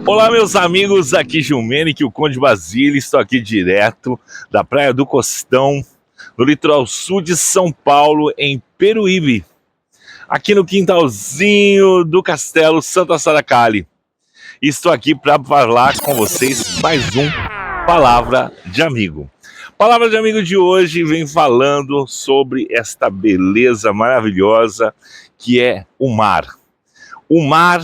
Olá, meus amigos, aqui Gilmene, o Conde Basílio, estou aqui direto da Praia do Costão, no litoral sul de São Paulo, em Peruíbe, aqui no quintalzinho do Castelo Santa Saracali. Estou aqui para falar com vocês mais um Palavra de Amigo. Palavra de Amigo de hoje vem falando sobre esta beleza maravilhosa que é o mar. O mar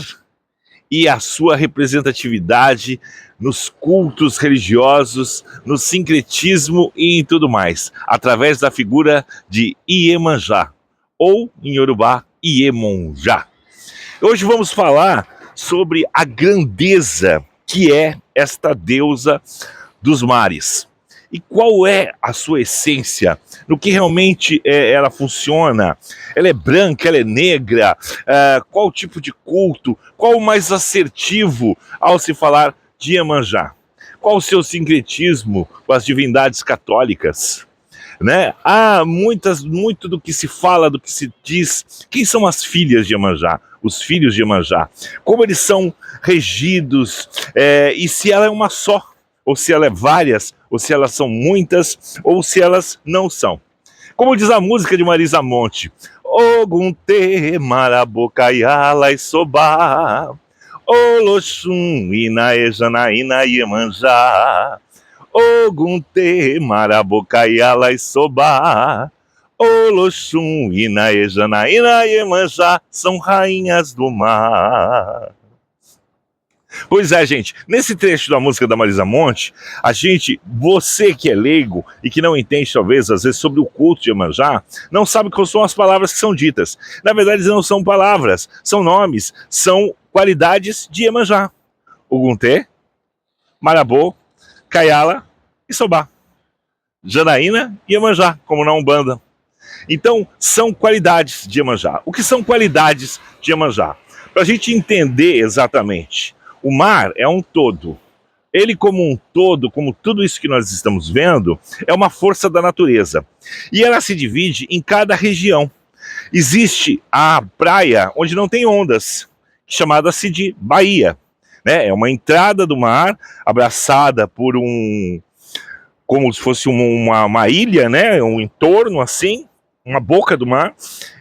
e a sua representatividade nos cultos religiosos, no sincretismo e em tudo mais, através da figura de Iemanjá, ou em Yorubá, Iemonjá. Hoje vamos falar sobre a grandeza que é esta deusa dos mares. E qual é a sua essência? No que realmente ela funciona? Ela é branca, ela é negra? Qual tipo de culto? Qual o mais assertivo ao se falar de Iemanjá? Qual o seu sincretismo com as divindades católicas? Né? Há muito do que se fala, do que se diz. Quem são as filhas de Iemanjá? Os filhos de Iemanjá? Como eles são regidos? E se ela é uma só? Ou se ela é várias? Ou se elas são muitas? Ou se elas não são? Como diz a música de Marisa Monte: Ogunte marabocaiala e soba, Oloxum inaejanaína Iemanjá, Ogunte marabocaiala e soba, Oloxum inaejanaína Iemanjá são rainhas do mar. Pois é, gente, nesse trecho da música da Marisa Monte, você que é leigo e que não entende, talvez, às vezes, sobre o culto de Iemanjá, não sabe quais são as palavras que são ditas. Na verdade, não são palavras, são nomes, são qualidades de Iemanjá. Ogunte, Marabô, Kayala e Sobá. Janaína e Iemanjá, como na Umbanda. Então, são qualidades de Iemanjá. O que são qualidades de Iemanjá? Para a gente entender exatamente. O mar é um todo. Ele como um todo, como tudo isso que nós estamos vendo, é uma força da natureza. E ela se divide em cada região. Existe a praia onde não tem ondas, chamada-se de baía. Né? É uma entrada do mar, abraçada por como se fosse uma ilha, né? Um entorno assim, uma boca do mar.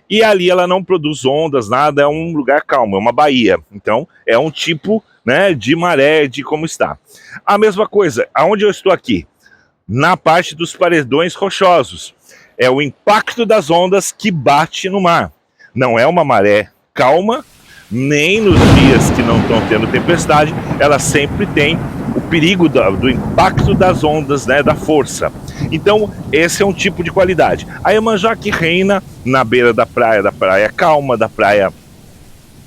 E ali ela não produz ondas, nada, é um lugar calmo, é uma baía. Então, é um tipo, né, de maré, de como está. A mesma coisa, aonde eu estou aqui? Na parte dos paredões rochosos. É o impacto das ondas que bate no mar. Não é uma maré calma, nem nos dias que não estão tendo tempestade, ela sempre tem o perigo do impacto das ondas, né, da força. Então, esse é um tipo de qualidade. A Iemanjá que reina na beira da praia calma, da praia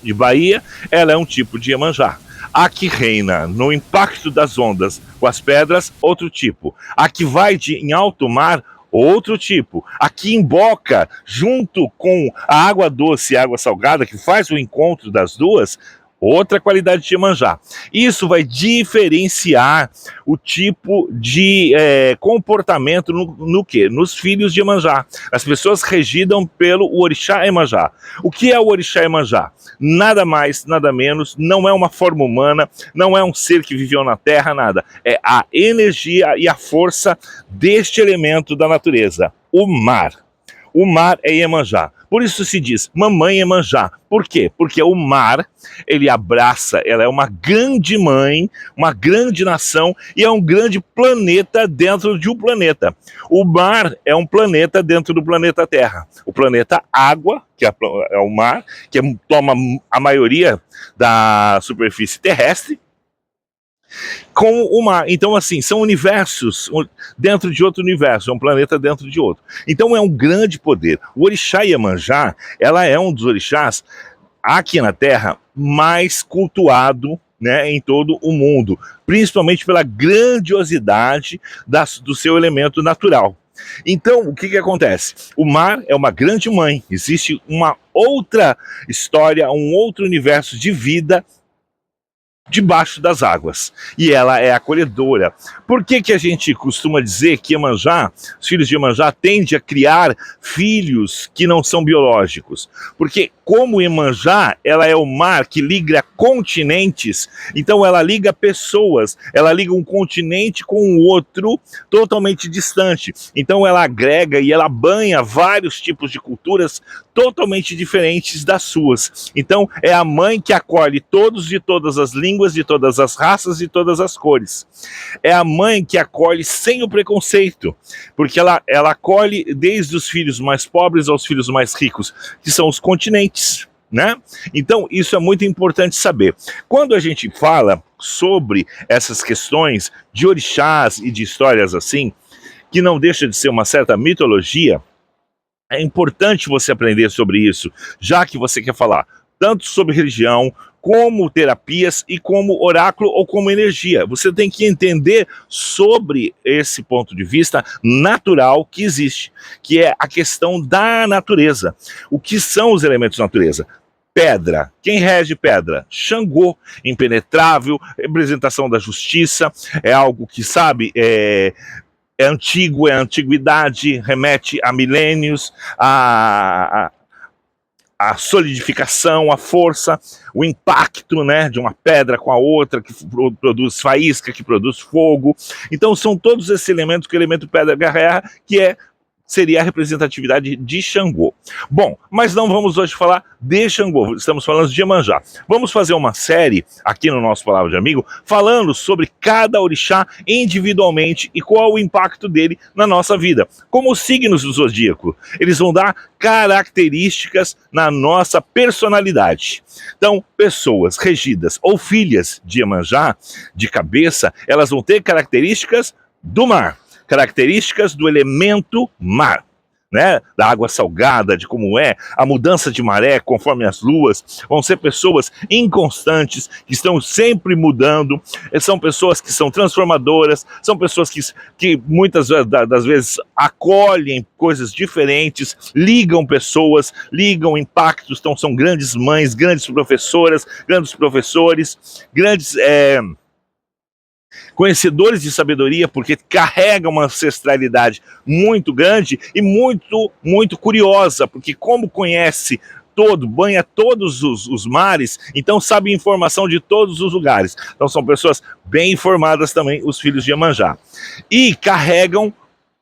de Bahia, ela é um tipo de Iemanjá. A que reina no impacto das ondas com as pedras, outro tipo. A que vai em alto mar, outro tipo. A que emboca junto com a água doce e a água salgada, que faz o encontro das duas, outra qualidade de Iemanjá. Isso vai diferenciar o tipo de comportamento no quê? Nos filhos de Iemanjá. As pessoas regidam pelo orixá Iemanjá. O que é o orixá Iemanjá? Nada mais, nada menos, não é uma forma humana, não é um ser que viveu na Terra, nada. É a energia e a força deste elemento da natureza, o mar. O mar é Iemanjá. Por isso se diz mamãe Iemanjá. Por quê? Porque o mar, ele abraça, ela é uma grande mãe, uma grande nação e é um grande planeta dentro de um planeta. O mar é um planeta dentro do planeta Terra. O planeta Água, que é o mar, que toma a maioria da superfície terrestre, com o mar. Então, assim, são universos dentro de outro universo, é um planeta dentro de outro. Então, é um grande poder. O orixá Iemanjá, ela é um dos orixás aqui na Terra mais cultuado, né, em todo o mundo, principalmente pela grandiosidade do seu elemento natural. Então, o que acontece? O mar é uma grande mãe, existe uma outra história, um outro universo de vida debaixo das águas, e ela é acolhedora. Por que que a gente costuma dizer que Iemanjá, os filhos de Iemanjá tendem a criar filhos que não são biológicos? Porque como Iemanjá, ela é o mar que liga continentes, então ela liga pessoas, ela liga um continente com o outro totalmente distante. Então ela agrega e ela banha vários tipos de culturas totalmente diferentes das suas. Então é a mãe que acolhe todos de todas as línguas, de todas as raças e todas as cores. É a mãe que acolhe sem o preconceito, porque ela acolhe desde os filhos mais pobres aos filhos mais ricos, que são os continentes, né? Então isso é muito importante saber. Quando a gente fala sobre essas questões de orixás e de histórias assim, que não deixa de ser uma certa mitologia, é importante você aprender sobre isso, já que você quer falar tanto sobre religião, como terapias e como oráculo ou como energia. Você tem que entender sobre esse ponto de vista natural que existe, que é a questão da natureza. O que são os elementos da natureza? Pedra. Quem rege pedra? Xangô, impenetrável, representação da justiça, é algo que, sabe, é antigo, é antiguidade, remete a milênios, a solidificação, a força, o impacto, né, de uma pedra com a outra, que produz faísca, que produz fogo. Então são todos esses elementos que o elemento pedra guerreia, que seria a representatividade de Xangô. Bom, mas não vamos hoje falar de Xangô, estamos falando de Iemanjá. Vamos fazer uma série aqui no nosso Palavra de Amigo, falando sobre cada orixá individualmente e qual o impacto dele na nossa vida. Como os signos do zodíaco, eles vão dar características na nossa personalidade. Então, pessoas regidas ou filhas de Iemanjá, de cabeça, elas vão ter características do mar, características do elemento mar, né? Da água salgada, de como é, a mudança de maré conforme as luas. Vão ser pessoas inconstantes, que estão sempre mudando, são pessoas que são transformadoras, são pessoas que muitas das vezes acolhem coisas diferentes, ligam pessoas, ligam impactos, então são grandes mães, grandes professoras, grandes professores, grandes conhecedores de sabedoria, porque carrega uma ancestralidade muito grande e muito, muito curiosa, porque como conhece banha todos os mares, então sabe informação de todos os lugares. Então são pessoas bem informadas também, os filhos de Iemanjá. E carregam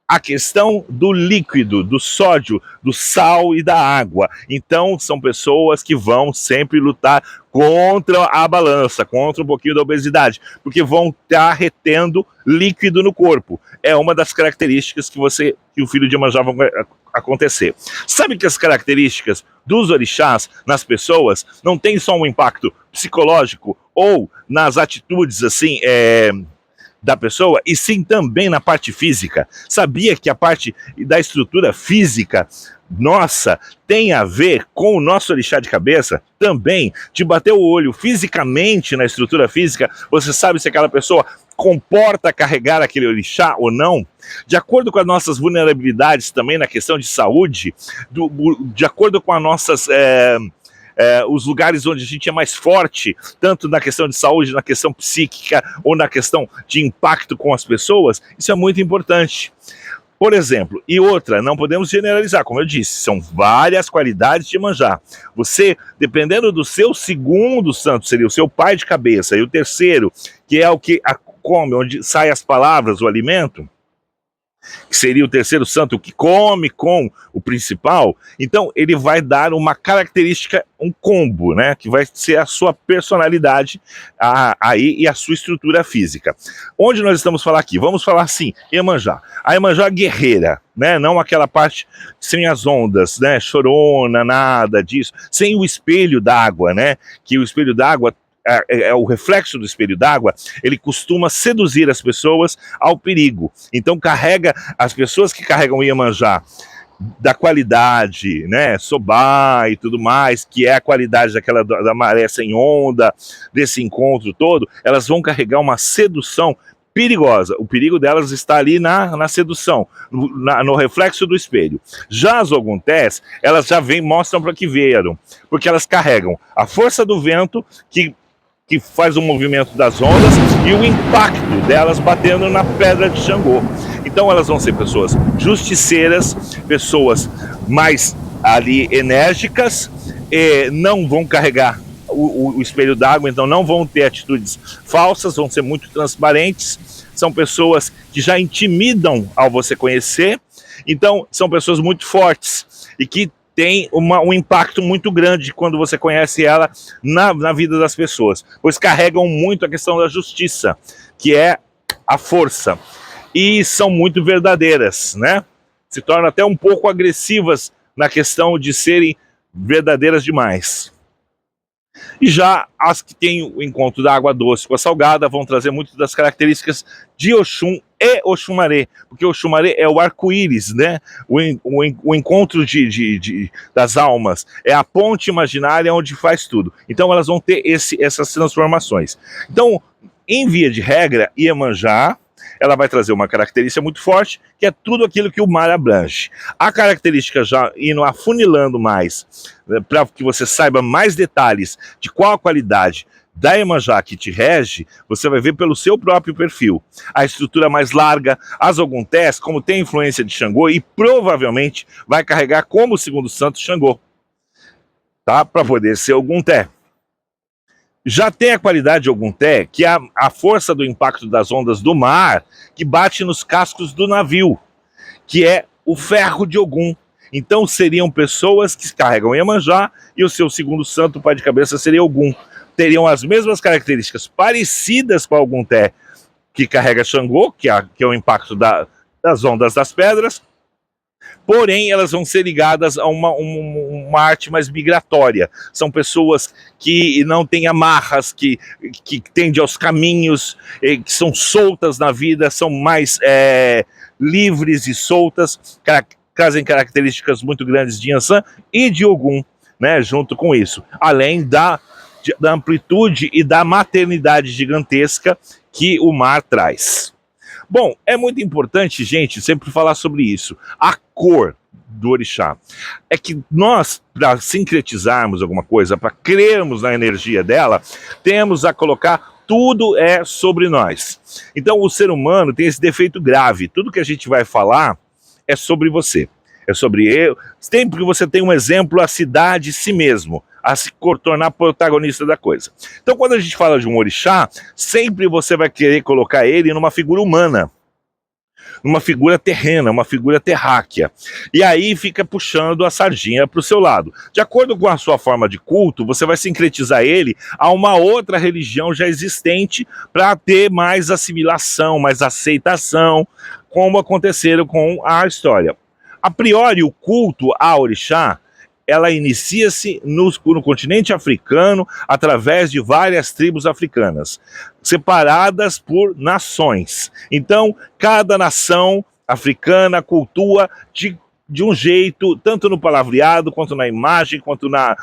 a questão do líquido, do sódio, do sal e da água. Então, são pessoas que vão sempre lutar contra a balança, contra um pouquinho da obesidade, porque vão estar retendo líquido no corpo. É uma das características que o filho de Iemanjá vai acontecer. Sabe que as características dos orixás nas pessoas não tem só um impacto psicológico ou nas atitudes assim, da pessoa, e sim também na parte física. Sabia que a parte da estrutura física nossa tem a ver com o nosso orixá de cabeça? Também, de bater o olho fisicamente na estrutura física, você sabe se aquela pessoa comporta carregar aquele orixá ou não? De acordo com as nossas vulnerabilidades também na questão de saúde, de acordo com as nossas os lugares onde a gente é mais forte, tanto na questão de saúde, na questão psíquica ou na questão de impacto com as pessoas, isso é muito importante. Por exemplo, e outra, não podemos generalizar, como eu disse, são várias qualidades de Iemanjá. Você, dependendo do seu segundo santo, seria o seu pai de cabeça, e o terceiro, que é o que come, onde saem as palavras, o alimento, que seria o terceiro santo, que come com o principal, então ele vai dar uma característica, um combo, né, que vai ser a sua personalidade aí e a sua estrutura física. Onde nós estamos falando aqui? Vamos falar assim, Iemanjá. A Iemanjá guerreira, né, não aquela parte sem as ondas, né, chorona, nada disso, sem o espelho d'água, né, que o espelho d'água o reflexo do espelho d'água, ele costuma seduzir as pessoas ao perigo. Então carrega as pessoas que carregam Iemanjá da qualidade, né, Sobá e tudo mais, que é a qualidade da maré sem onda, desse encontro todo, elas vão carregar uma sedução perigosa. O perigo delas está ali na sedução, no reflexo do espelho. Já as Oguntés, elas já mostram para que vieram, porque elas carregam a força do vento, que que faz o movimento das ondas e o impacto delas batendo na pedra de Xangô. Então elas vão ser pessoas justiceiras, pessoas mais ali enérgicas, não vão carregar o espelho d'água, então não vão ter atitudes falsas, vão ser muito transparentes, são pessoas que já intimidam ao você conhecer, então são pessoas muito fortes e que tem um impacto muito grande quando você conhece ela na vida das pessoas, pois carregam muito a questão da justiça, que é a força, e são muito verdadeiras, né? Se tornam até um pouco agressivas na questão de serem verdadeiras demais. E já as que têm o encontro da água doce com a salgada vão trazer muitas das características de Oxum e Oxumaré, porque Oxumaré é o arco-íris, né? O encontro das almas, é a ponte imaginária onde faz tudo. Então elas vão ter essas transformações. Então, em via de regra, Iemanjá, ela vai trazer uma característica muito forte, que é tudo aquilo que o mar abrange. A característica, já indo afunilando mais, para que você saiba mais detalhes de qual a qualidade da Iemanjá que te rege, você vai ver pelo seu próprio perfil. A estrutura mais larga, as Oguntés, como tem influência de Xangô, e provavelmente vai carregar como segundo santo Xangô, tá? Para poder ser Ogunté. Já tem a qualidade de Ogunté, que é a força do impacto das ondas do mar, que bate nos cascos do navio, que é o ferro de Ogum. Então seriam pessoas que carregam Iemanjá e o seu segundo santo, pai de cabeça, seria Ogum. Teriam as mesmas características parecidas com a Ogunté, que carrega Xangô, que é o impacto das ondas das pedras, porém elas vão ser ligadas a uma arte mais migratória. São pessoas que não têm amarras, que tendem aos caminhos, que são soltas na vida, são mais livres e soltas, trazem características muito grandes de Yansan e de Ogum, né, junto com isso, além da amplitude e da maternidade gigantesca que o mar traz. Bom, é muito importante, gente, sempre falar sobre isso. A cor do orixá. É que nós, para sincretizarmos alguma coisa, para crermos na energia dela, temos a colocar tudo é sobre nós. Então o ser humano tem esse defeito grave. Tudo que a gente vai falar é sobre você. É sobre eu. Sempre que você tem um exemplo, a se dar de si mesmo, a se tornar protagonista da coisa. Então, quando a gente fala de um orixá, sempre você vai querer colocar ele numa figura humana, numa figura terrena, uma figura terráquea. E aí fica puxando a sardinha para o seu lado. De acordo com a sua forma de culto, você vai sincretizar ele a uma outra religião já existente para ter mais assimilação, mais aceitação, como aconteceram com a história. A priori, o culto a orixá, ela inicia-se no continente africano através de várias tribos africanas, separadas por nações. Então, cada nação africana cultua de um jeito, tanto no palavreado, quanto na imagem, quanto na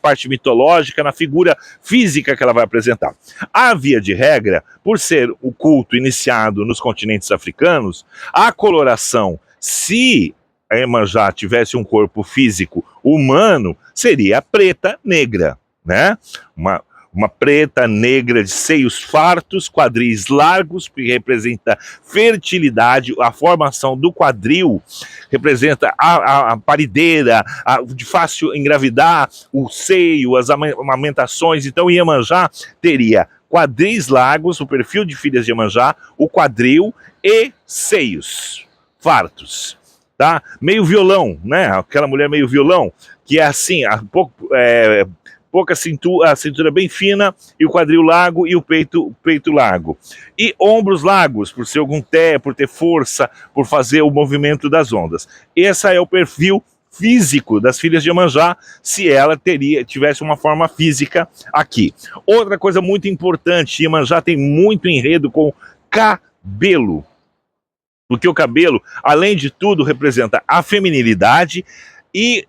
parte mitológica, na figura física que ela vai apresentar. A via de regra, por ser o culto iniciado nos continentes africanos, a coloração, se a Iemanjá tivesse um corpo físico humano, seria preta negra, né? Uma preta negra de seios fartos, quadris largos, que representa fertilidade. A formação do quadril representa a parideira, de fácil engravidar, o seio, as amamentações. Então Iemanjá teria quadris largos, o perfil de filhas de Iemanjá, o quadril e seios fartos, tá? Meio violão, né? Aquela mulher meio violão, que é assim, pouca cintura, a cintura bem fina, e o quadril largo e o peito largo. E ombros largos, por ser Ogunté, por ter força, por fazer o movimento das ondas. Esse é o perfil físico das filhas de Iemanjá, se ela tivesse uma forma física aqui. Outra coisa muito importante, Iemanjá tem muito enredo com cabelo. Porque o cabelo, além de tudo, representa a feminilidade e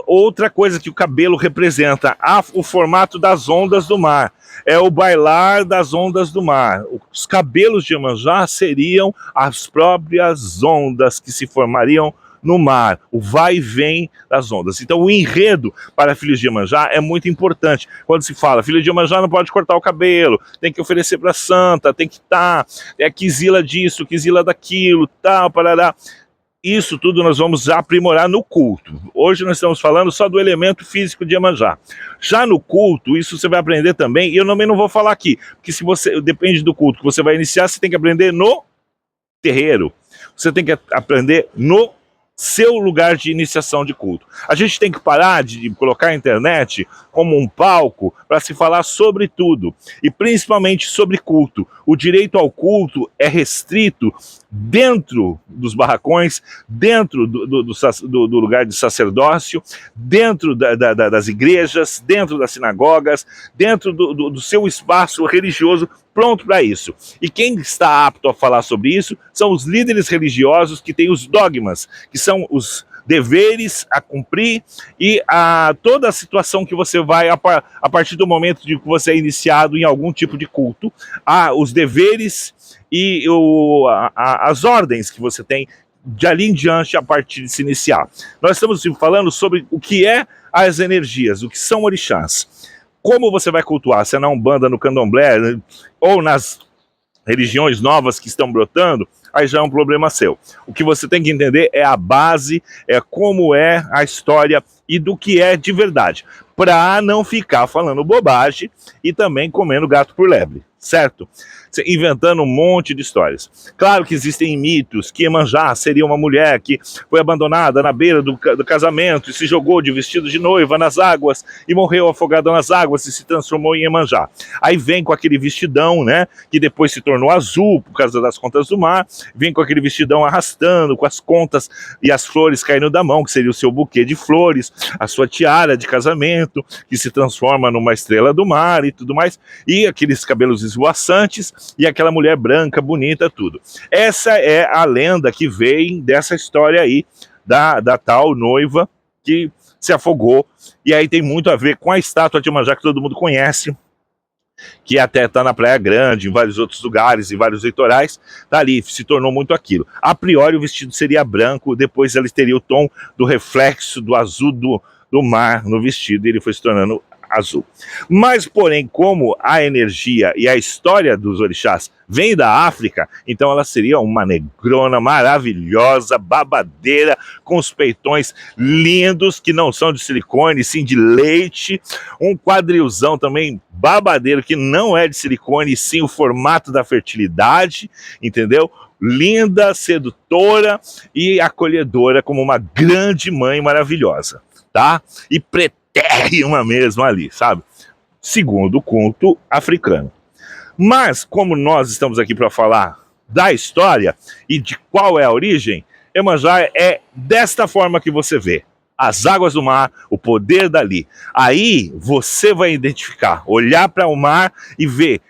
outra coisa que o cabelo representa, o formato das ondas do mar. É o bailar das ondas do mar. Os cabelos de Iemanjá seriam as próprias ondas que se formariam no mar, o vai e vem das ondas. Então o enredo para filhos de Iemanjá é muito importante. Quando se fala, filho de Iemanjá não pode cortar o cabelo, tem que oferecer para a santa, tem que estar, quizila disso, quizila daquilo, tal, parará. Isso tudo nós vamos aprimorar no culto. Hoje nós estamos falando só do elemento físico de Iemanjá. Já no culto, isso você vai aprender também, e eu também não vou falar aqui, porque se você depende do culto que você vai iniciar, você tem que aprender no terreiro. Você tem que aprender no seu lugar de iniciação de culto. A gente tem que parar de colocar a internet como um palco para se falar sobre tudo, e principalmente sobre culto. O direito ao culto é restrito dentro dos barracões, dentro do lugar de sacerdócio, dentro das igrejas, dentro das sinagogas, dentro do seu espaço religioso pronto para isso. E quem está apto a falar sobre isso são os líderes religiosos que têm os dogmas, que são os deveres a cumprir e toda a situação que você vai, a partir do momento de que você é iniciado em algum tipo de culto, os deveres e as ordens que você tem de ali em diante a partir de se iniciar. Nós estamos falando sobre o que é as energias, o que são orixás. Como você vai cultuar, se é na Umbanda, no Candomblé, ou nas religiões novas que estão brotando, aí já é um problema seu. O que você tem que entender é a base, é como é a história e do que é de verdade, para não ficar falando bobagem e também comendo gato por lebre, certo? Inventando um monte de histórias. Claro que existem mitos que Iemanjá seria uma mulher que foi abandonada na beira do casamento e se jogou de vestido de noiva nas águas e morreu afogada nas águas e se transformou em Iemanjá. Aí vem com aquele vestidão, né, que depois se tornou azul por causa das contas do mar, vem com aquele vestidão arrastando, com as contas e as flores caindo da mão, que seria o seu buquê de flores, a sua tiara de casamento, que se transforma numa estrela do mar e tudo mais, e aqueles cabelos esvoaçantes, e aquela mulher branca, bonita, tudo. Essa é a lenda que vem dessa história aí, da tal noiva que se afogou, e aí tem muito a ver com a estátua de Iemanjá que todo mundo conhece, que até está na Praia Grande, em vários outros lugares, em vários litorais, tá ali, se tornou muito aquilo. A priori o vestido seria branco, depois ele teria o tom do reflexo do azul do mar no vestido, e ele foi se tornando azul. Mas, porém, como a energia e a história dos orixás vem da África, então ela seria uma negrona maravilhosa, babadeira, com os peitões lindos, que não são de silicone, sim de leite, um quadrilzão também babadeiro, que não é de silicone, sim o formato da fertilidade, entendeu? Linda, sedutora e acolhedora, como uma grande mãe maravilhosa, tá? E pretérrima mesmo ali, sabe? Segundo o culto africano. Mas, como nós estamos aqui para falar da história e de qual é a origem, Iemanjá é desta forma que você vê. As águas do mar, o poder dali. Aí você vai identificar, olhar para o mar e ver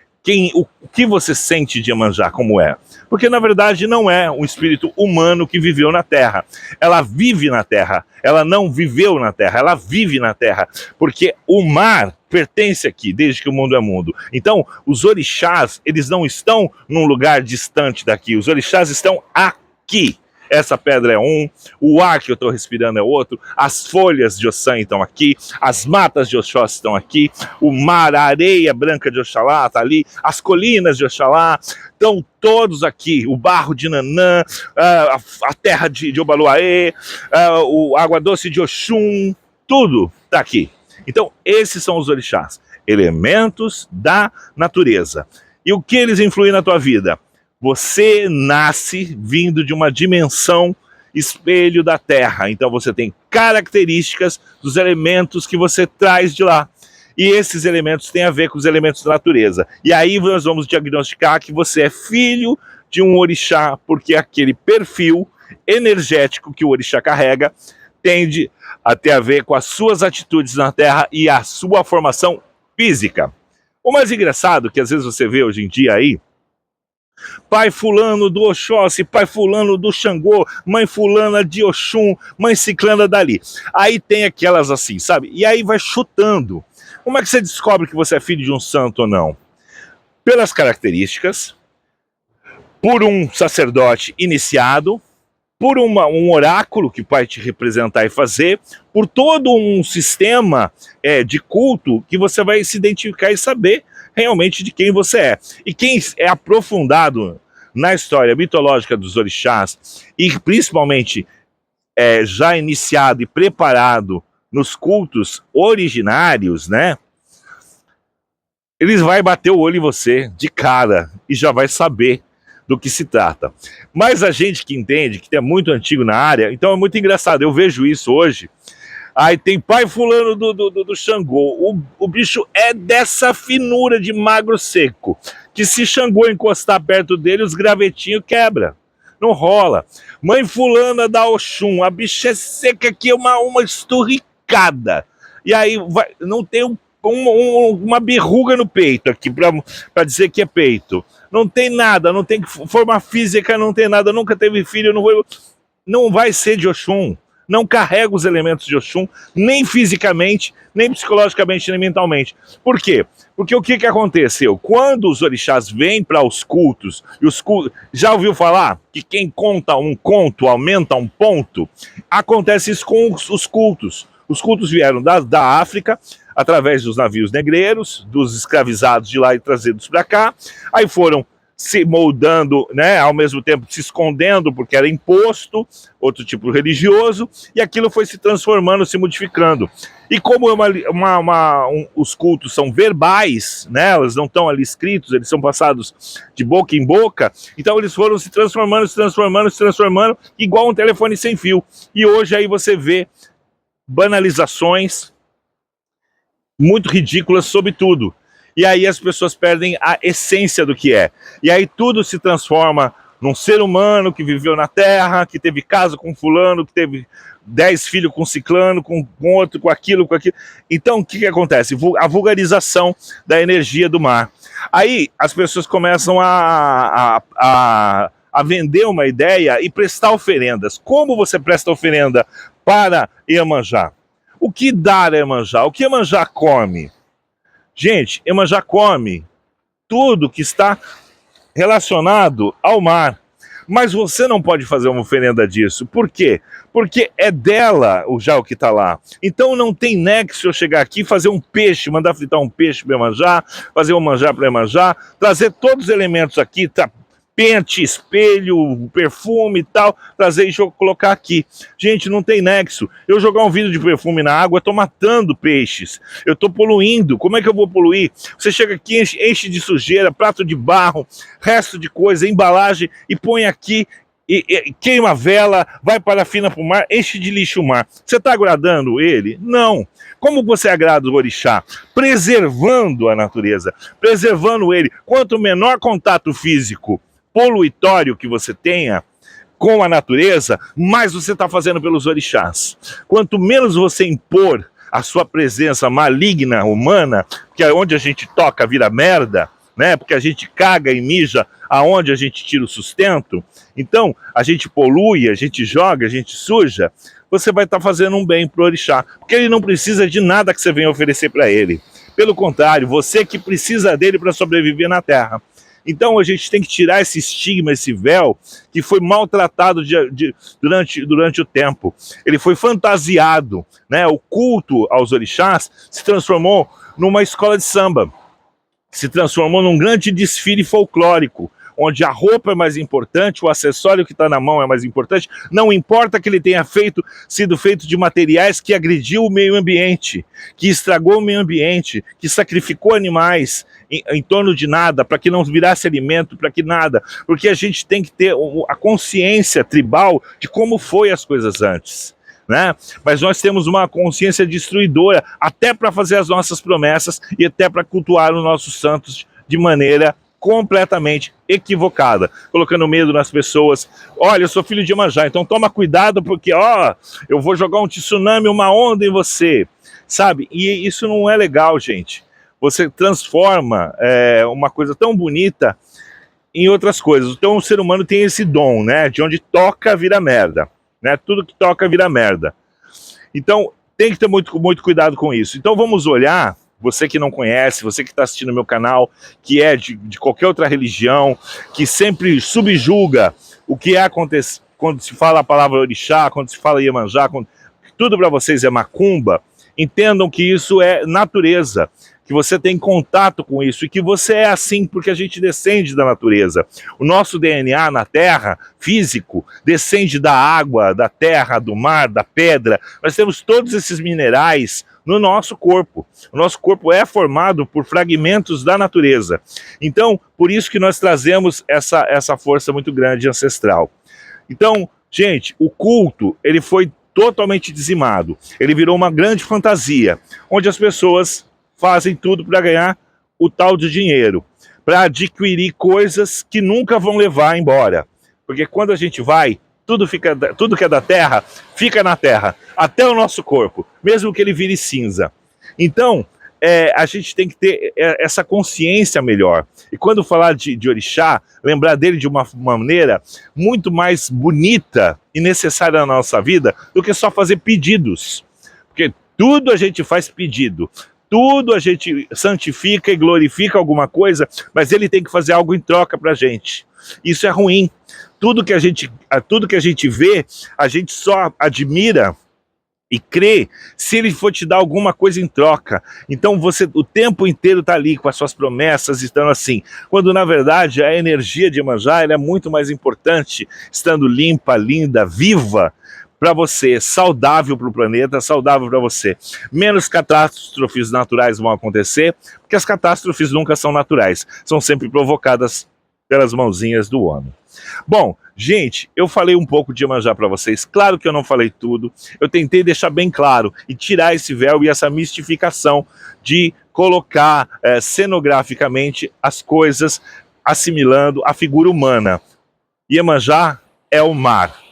o que você sente de Iemanjá, como é. Porque, na verdade, não é um espírito humano que viveu na Terra. Ela vive na Terra. Ela não viveu na Terra, ela vive na Terra. Porque o mar pertence aqui, desde que o mundo é mundo. Então, os orixás, eles não estão num lugar distante daqui. Os orixás estão aqui. Essa pedra é um, o ar que eu estou respirando é outro, as folhas de Ossan estão aqui, as matas de Oxóssi estão aqui, o mar, a areia branca de Oxalá está ali, as colinas de Oxalá estão todos aqui, o barro de Nanã, a terra de Obaluaê, a água doce de Oxum, tudo está aqui. Então, esses são os orixás, elementos da natureza. E o que eles influem na tua vida? Você nasce vindo de uma dimensão espelho da Terra. Então você tem características dos elementos que você traz de lá. E esses elementos têm a ver com os elementos da natureza. E aí nós vamos diagnosticar que você é filho de um orixá, porque aquele perfil energético que o orixá carrega tende a ter a ver com as suas atitudes na Terra e a sua formação física. O mais engraçado que às vezes você vê hoje em dia aí, pai fulano do Oxóssi, pai fulano do Xangô, mãe fulana de Oxum, mãe ciclana dali. Aí tem aquelas assim, sabe? E aí vai chutando. Como é que você descobre que você é filho de um santo ou não? Pelas características, por um sacerdote iniciado, por um oráculo que vai te representar e fazer, por todo um sistema de culto que você vai se identificar e saber realmente de quem você é. E quem é aprofundado na história mitológica dos orixás, e principalmente já iniciado e preparado nos cultos originários, né? Eles vai bater o olho em você de cara e já vai saber do que se trata. Mas a gente que entende, que é muito antigo na área, então é muito engraçado. Eu vejo isso hoje. Aí tem pai fulano do Xangô. O bicho é dessa finura de magro seco, que se Xangô encostar perto dele, os gravetinhos quebra. Não rola. Mãe fulana da Oxum, a bicha é seca aqui, uma esturricada. E aí não tem uma berruga no peito aqui para dizer que é peito. Não tem nada, não tem forma física, não tem nada, nunca teve filho, não vai ser de Oxum. Não carrega os elementos de Oxum, nem fisicamente, nem psicologicamente, nem mentalmente. Por quê? Porque o que aconteceu? Quando os orixás vêm para os cultos, já ouviu falar que quem conta um conto aumenta um ponto? Acontece isso com os cultos. Os cultos vieram da África, através dos navios negreiros, dos escravizados de lá e trazidos para cá, aí foram se moldando, né, ao mesmo tempo se escondendo, porque era imposto, outro tipo religioso, e aquilo foi se transformando, se modificando. E como os cultos são verbais, né, eles não estão ali escritos, eles são passados de boca em boca, então eles foram se transformando, igual um telefone sem fio. E hoje aí você vê banalizações muito ridículas sobre tudo. E aí as pessoas perdem a essência do que é. E aí tudo se transforma num ser humano que viveu na Terra, que teve caso com fulano, que teve 10 filhos com ciclano, com outro, com aquilo. Então o que acontece? A vulgarização da energia do mar. Aí as pessoas começam a vender uma ideia e prestar oferendas. Como você presta oferenda para Iemanjá? O que dá a Iemanjá? O que Iemanjá come? Gente, Iemanjá come tudo que está relacionado ao mar. Mas você não pode fazer uma oferenda disso. Por quê? Porque é dela o que está lá. Então não tem nexo eu chegar aqui e fazer um peixe, mandar fritar um peixe para Iemanjá, fazer um manjar para Iemanjá, trazer todos os elementos aqui, pente, espelho, perfume e tal, trazer e colocar aqui. Gente, não tem nexo. Eu jogar um vidro de perfume na água, eu tô matando peixes. Eu tô poluindo. Como é que eu vou poluir? Você chega aqui, enche de sujeira, prato de barro, resto de coisa, embalagem, e põe aqui, e queima a vela, vai parafina pro mar, enche de lixo o mar. Você tá agradando ele? Não. Como você agrada o orixá? Preservando a natureza, preservando ele. Quanto menor contato físico poluitório que você tenha com a natureza, mais você está fazendo pelos orixás. Quanto menos você impor a sua presença maligna humana, que é onde a gente toca vira merda, né? Porque a gente caga e mija aonde a gente tira o sustento. Então, a gente polui, a gente joga, a gente suja. Você vai estar fazendo um bem pro orixá, porque ele não precisa de nada que você venha oferecer para ele. Pelo contrário, você que precisa dele para sobreviver na Terra. Então a gente tem que tirar esse estigma, esse véu, que foi maltratado durante o tempo. Ele foi fantasiado, né? O culto aos orixás se transformou numa escola de samba, se transformou num grande desfile folclórico, onde a roupa é mais importante, o acessório que está na mão é mais importante, não importa que ele tenha sido feito de materiais que agrediu o meio ambiente, que estragou o meio ambiente, que sacrificou animais em torno de nada, para que não virasse alimento, para que nada, porque a gente tem que ter a consciência tribal de como foi as coisas antes. Né? Mas nós temos uma consciência destruidora, até para fazer as nossas promessas e até para cultuar os nossos santos de maneira completamente equivocada, colocando medo nas pessoas. Olha, eu sou filho de Iemanjá, então toma cuidado porque, eu vou jogar um tsunami, uma onda em você, sabe? E isso não é legal, gente. Você transforma uma coisa tão bonita em outras coisas. Então o ser humano tem esse dom, né? De onde toca vira merda, né? Tudo que toca vira merda. Então tem que ter muito, muito cuidado com isso. Então vamos olhar. Você que não conhece, você que está assistindo meu canal, que é de qualquer outra religião, que sempre subjuga o que é quando se fala a palavra orixá, quando se fala Iemanjá, tudo para vocês é macumba, entendam que isso é natureza, que você tem contato com isso e que você é assim porque a gente descende da natureza. O nosso DNA na Terra, físico, descende da água, da terra, do mar, da pedra. Nós temos todos esses minerais no nosso corpo. O nosso corpo é formado por fragmentos da natureza. Então, por isso que nós trazemos essa força muito grande ancestral. Então, gente, o culto, ele foi totalmente dizimado. Ele virou uma grande fantasia, onde as pessoas fazem tudo para ganhar o tal de dinheiro, para adquirir coisas que nunca vão levar embora. Porque quando a gente vai, tudo que é da terra, fica na terra, até o nosso corpo, mesmo que ele vire cinza. Então, a gente tem que ter essa consciência melhor. E quando falar de orixá, lembrar dele de uma maneira muito mais bonita e necessária na nossa vida do que só fazer pedidos. Porque tudo a gente faz pedido. Tudo a gente santifica e glorifica alguma coisa, mas ele tem que fazer algo em troca pra gente. Isso é ruim. Tudo que a gente vê, a gente só admira e crê se ele for te dar alguma coisa em troca. Então você o tempo inteiro está ali com as suas promessas, estando assim, quando na verdade a energia de Iemanjá é muito mais importante, estando limpa, linda, viva, para você, saudável para o planeta, saudável para você. Menos catástrofes naturais vão acontecer, porque as catástrofes nunca são naturais, são sempre provocadas pelas mãozinhas do homem. Bom, gente, eu falei um pouco de Iemanjá para vocês, claro que eu não falei tudo, eu tentei deixar bem claro e tirar esse véu e essa mistificação de colocar cenograficamente as coisas assimilando a figura humana. Iemanjá é o mar.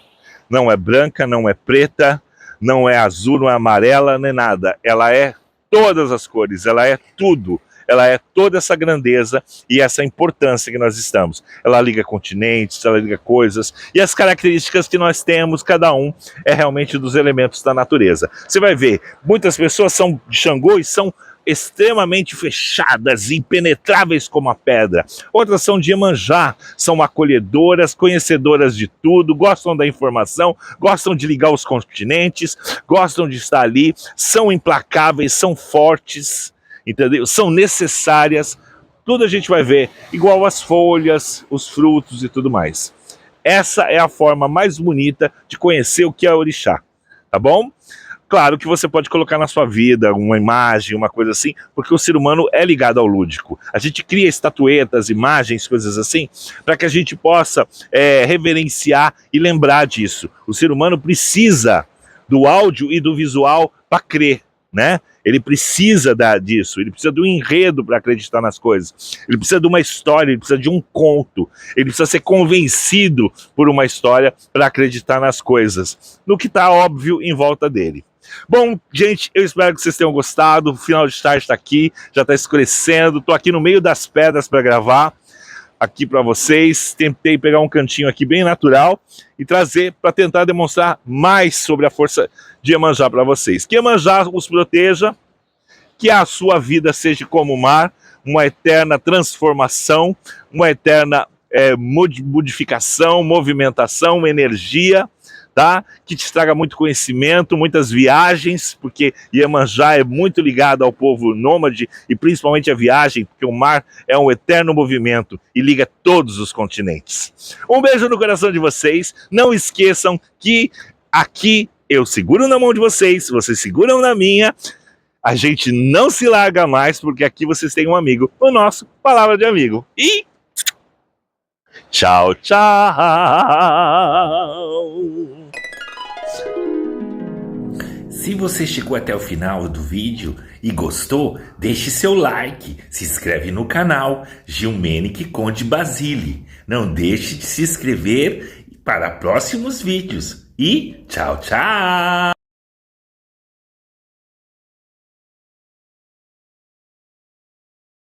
Não é branca, não é preta, não é azul, não é amarela, nem nada. Ela é todas as cores, ela é tudo. Ela é toda essa grandeza e essa importância que nós estamos. Ela liga continentes, ela liga coisas. E as características que nós temos, cada um, é realmente dos elementos da natureza. Você vai ver, muitas pessoas são de Xangô e são extremamente fechadas e impenetráveis como a pedra. Outras são de Iemanjá, são acolhedoras, conhecedoras de tudo, gostam da informação, gostam de ligar os continentes, gostam de estar ali, são implacáveis, são fortes, entendeu? São necessárias, tudo a gente vai ver, igual as folhas, os frutos e tudo mais. Essa é a forma mais bonita de conhecer o que é orixá, tá bom? Claro que você pode colocar na sua vida uma imagem, uma coisa assim, porque o ser humano é ligado ao lúdico. A gente cria estatuetas, imagens, coisas assim, para que a gente possa reverenciar e lembrar disso. O ser humano precisa do áudio e do visual para crer, né? Ele precisa disso, ele precisa do enredo para acreditar nas coisas. Ele precisa de uma história, ele precisa de um conto. Ele precisa ser convencido por uma história para acreditar nas coisas, no que está óbvio em volta dele. Bom, gente, eu espero que vocês tenham gostado. O final de tarde está aqui, já está escurecendo. Estou aqui no meio das pedras para gravar aqui para vocês. Tentei pegar um cantinho aqui bem natural e trazer para tentar demonstrar mais sobre a força de Iemanjá para vocês. Que Iemanjá os proteja, que a sua vida seja como o mar, uma eterna transformação, uma eterna modificação, movimentação, energia, tá? Que te traga muito conhecimento, muitas viagens, porque Iemanjá é muito ligado ao povo nômade e principalmente a viagem, porque o mar é um eterno movimento e liga todos os continentes. Um beijo no coração de vocês. Não esqueçam que aqui eu seguro na mão de vocês, vocês seguram na minha. A gente não se larga mais, porque aqui vocês têm um amigo, o nosso Palavra de Amigo. E tchau, tchau! Se você chegou até o final do vídeo e gostou, deixe seu like, se inscreve no canal Gilmenick Conde Basile. Não deixe de se inscrever para próximos vídeos. E tchau, tchau!